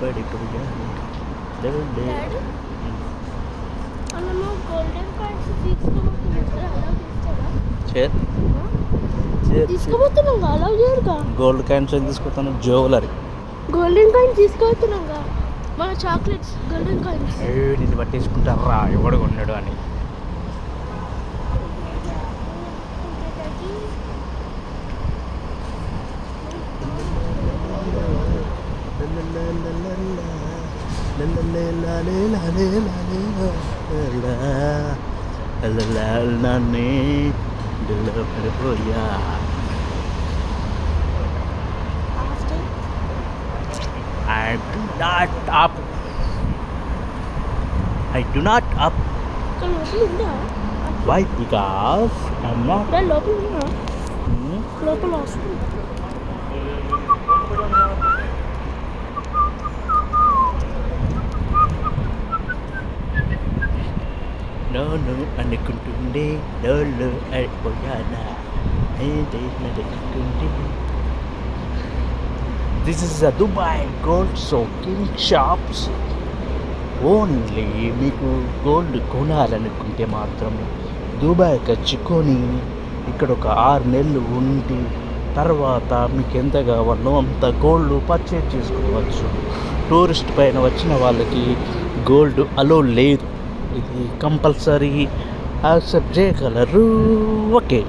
పడిపోయాను. Gold coins తీసుకుంటాను. Jewellery golden coins తీసుకుపోతున్నాం మన చాక్లెట్స్ గోల్డెన్ కాయిన్స్. నిన్ను పట్టేసుకుంటారా ఎవడు కొన్నాడు అని. పడిపోయా. I do not up. Why? Because I'm not. No, అనుకుంటుండే డోళ్ళు అయిపోయానా. This is a Dubai gold soaking shops. Only మీకు గోల్డ్ కొనాలనుకుంటే మాత్రం దుబాయ్కి వచ్చుకొని ఇక్కడ ఒక 6 నెలలు ఉండి తర్వాత మీకు ఎంత కావాలో అంత గోల్డ్ పర్చేజ్ చేసుకోవచ్చు. టూరిస్ట్ పైన వచ్చిన వాళ్ళకి గోల్డ్ అలో లేదు. ఇది కంపల్సరీ యాక్సెప్ట్ చేయగలరు. ఓకే.